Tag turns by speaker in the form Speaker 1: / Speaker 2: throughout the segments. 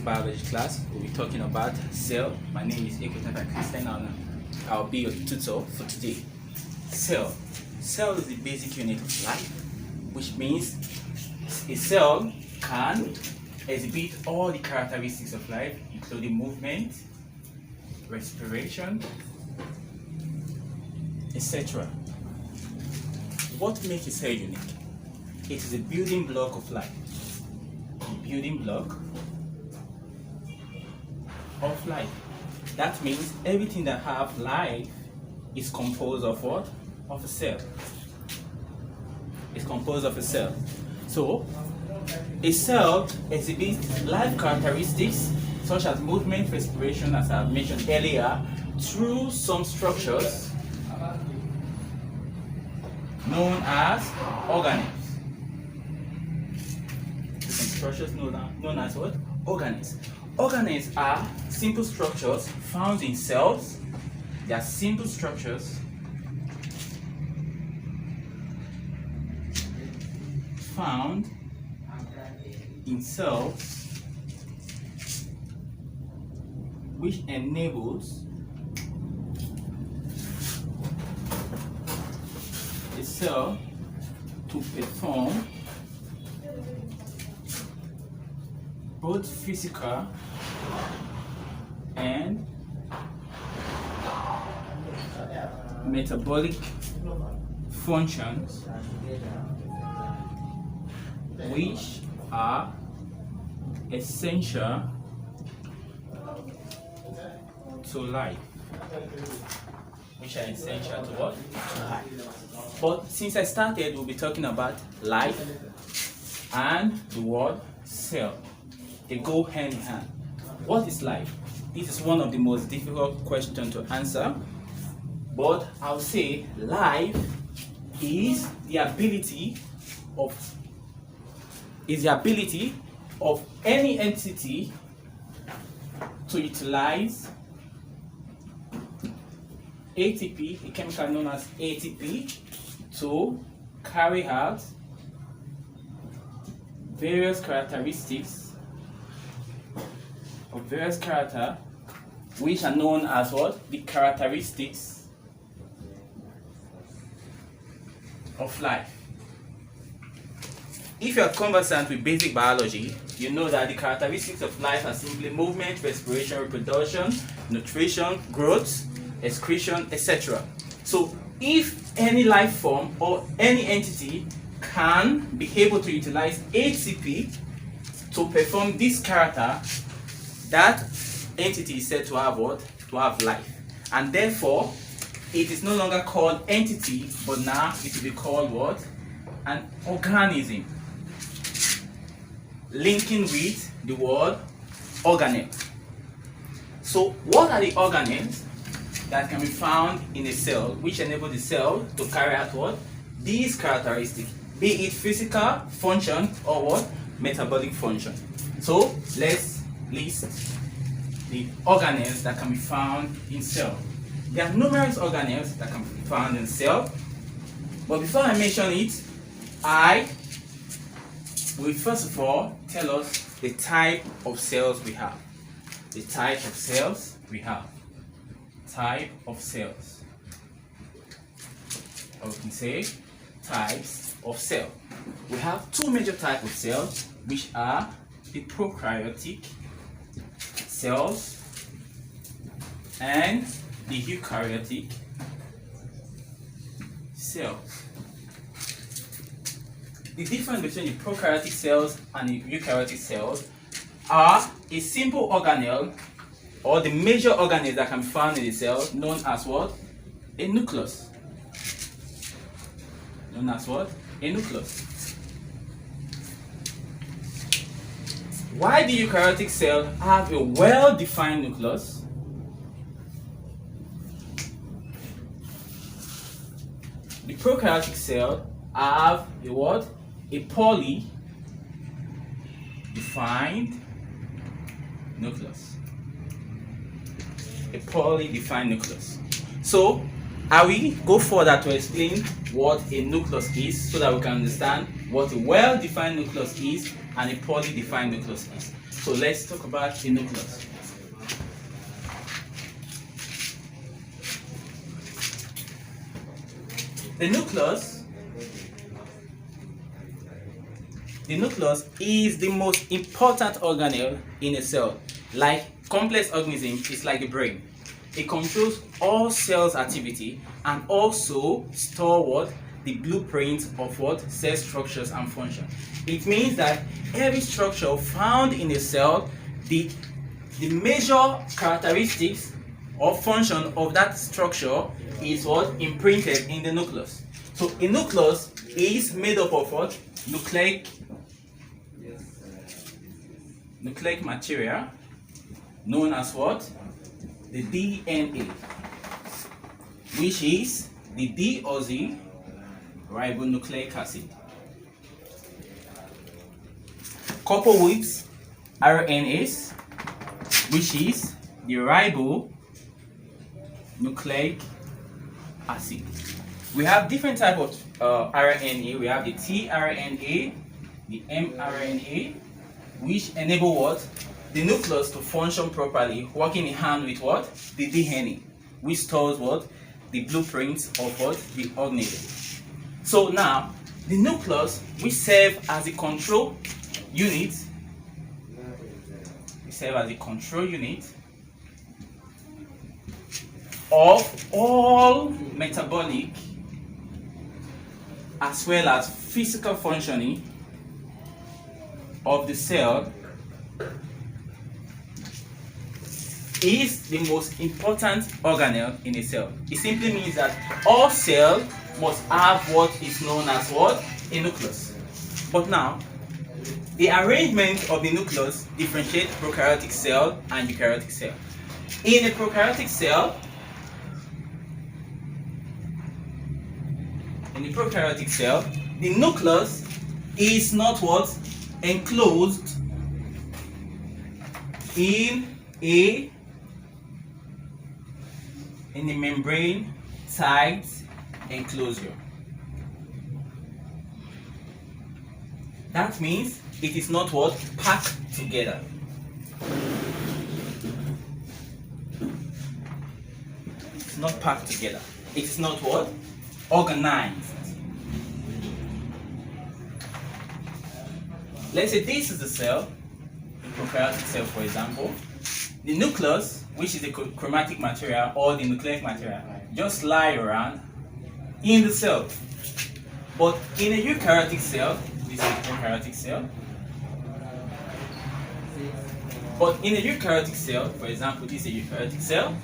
Speaker 1: basic biology class. We'll be talking about cell. My name is Christian and I'll be your tutor for today. Cell. Cell is the basic unit of life, which means a cell can exhibit all the characteristics of life, including movement, respiration, etc. What makes a cell unique? It is a building block of life. A building block of life. That means everything that have life is composed of what? Of a cell. It's composed of a cell. So, a cell exhibits life characteristics such as movement, respiration, as I mentioned earlier, through some structures known as organelles. Some structures known as what? Organelles. Organelles are simple structures found in cells. They are simple structures found in cells which enables the cell to perform both physical and metabolic functions which are essential to life. Which are essential to what? To life. But since I started, we'll be talking about life and the word cell. They go hand in hand. What is life? This is one of the most difficult questions to answer. But I'll say life is the ability of any entity to utilize ATP, a chemical known as ATP, to carry out various characteristics of various character which are known as what? The characteristics of life. If you are conversant with basic biology, you know that the characteristics of life are simply movement, respiration, reproduction, nutrition, growth, excretion, etc. So if any life form or any entity can be able to utilize ATP to perform this character, that entity is said to have what? To have life. And therefore, it is no longer called entity, but now it will be called what? An organism. Linking with the word organelle. So what are the organelles that can be found in a cell which enable the cell to carry out what? These characteristics, be it physical function or what? Metabolic function. So let's list the organelles that can be found in cell. There are numerous organelles that can be found in cell, but before I mention it, I will first of all tell us the type of cells we have. The type of cells we have. Type of cells. Or we can say types of cell. We have two major types of cells, which are the prokaryotic cells and the eukaryotic cells. The difference between the prokaryotic cells and the eukaryotic cells are a simple organelle, or the major organelle that can be found in the cell, known as what? A nucleus. Known as what? A nucleus. Why the eukaryotic cell have a well-defined nucleus? The prokaryotic cell have a what? A poorly defined nucleus. A poorly defined nucleus. So, I will go further to explain what a nucleus is so that we can understand what a well-defined nucleus is and a poorly defined nucleus is. So let's talk about the nucleus. The nucleus is the most important organelle in a cell. Like complex organism, it's like the brain. It controls all cells' activity and also store what? The blueprint of what? Cell structures and function. It means that every structure found in a cell, the major characteristics or function of that structure is what? Imprinted in the nucleus. So a nucleus is made up of what? Nucleic material known as what? The DNA, which is the deoxyribonucleic acid, coupled with RNAs, which is the ribonucleic acid. We have different types of RNA. We have the tRNA, the mRNA, which enable what? The nucleus to function properly, working in hand with what? The DNA, which stores what? The blueprints of what? The organism. So now, the nucleus, which serve as a control unit, of all metabolic as well as physical functioning of the cell, is the most important organelle in a cell. It simply means that all cells must have what is known as what? A nucleus. But now, the arrangement of the nucleus differentiates prokaryotic cell and eukaryotic cell. In a prokaryotic cell, the nucleus is not what? Enclosed in a membrane tight enclosure. That means it is not what? Packed together. It's not packed together. It is not what? Organized. Let's say this is the cell, the prokaryotic cell for example. The nucleus, which is the chromatic material or the nucleic material, just lie around in the cell. But in a eukaryotic cell, this is a prokaryotic cell. But in a eukaryotic cell, for example, this is a eukaryotic cell,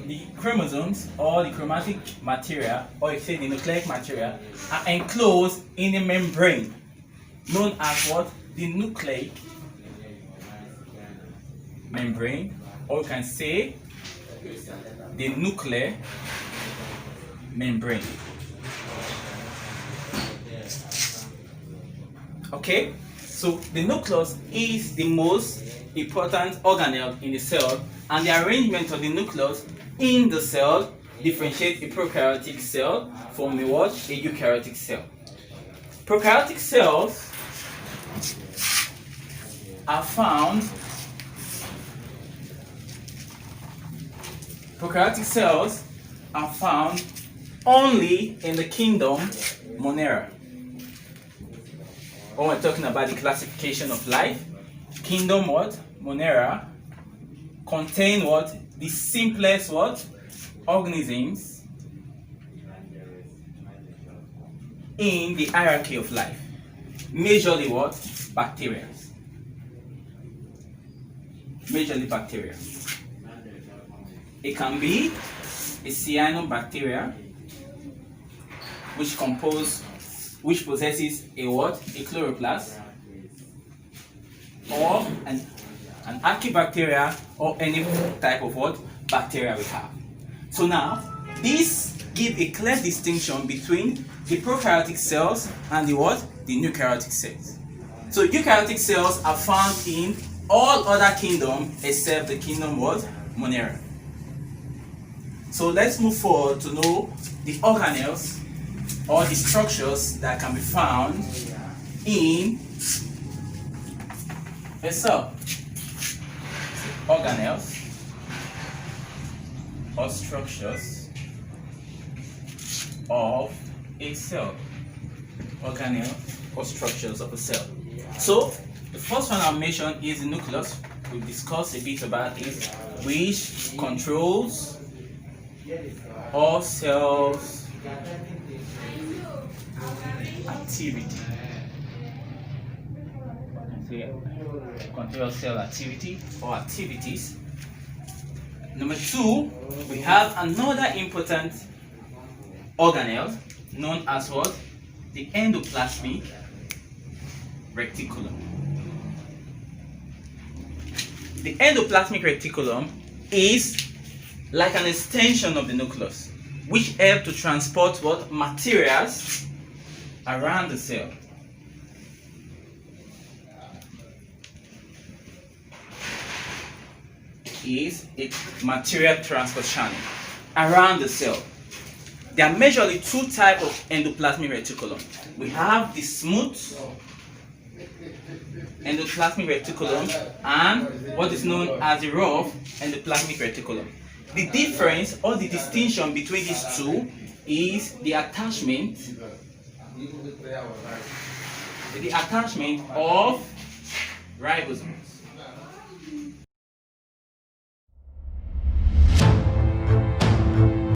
Speaker 1: the chromosomes or the chromatic material, or you say the nucleic material, are enclosed in a membrane known as what? The nucleic membrane, or you can say the nuclear membrane. Okay, so the nucleus is the most important organelle in the cell, and the arrangement of the nucleus in the cell differentiates a prokaryotic cell from a what? A eukaryotic cell. Prokaryotic cells are found only in the kingdom Monera. When we're talking about the classification of life, kingdom what? Monera contain what? The simplest what? Organisms in the hierarchy of life. Majorly what? Bacteria. It can be a cyanobacteria, which possesses a what? A chloroplast, or an archaebacteria, or any type of what? Bacteria we have. So now, this gives a clear distinction between the prokaryotic cells and the what? The eukaryotic cells. So eukaryotic cells are found in all other kingdoms except the kingdom what? Monera. So let's move forward to know the organelles or the structures that can be found in a cell. Organelles or structures of a cell. Organelles or structures of a cell. So the first one I'll mention is the nucleus. We'll discuss a bit about it, which controls all cells' activity. Control cell activity or activities. Number two, we have another important organelle known as what? The endoplasmic reticulum. The endoplasmic reticulum is like an extension of the nucleus, which help to transport what? Materials around the cell. Is a material transport channel around the cell. There are majorly two types of endoplasmic reticulum. We have the smooth endoplasmic reticulum and what is known as the rough endoplasmic reticulum. The difference or the distinction between these two is the attachment of ribosomes.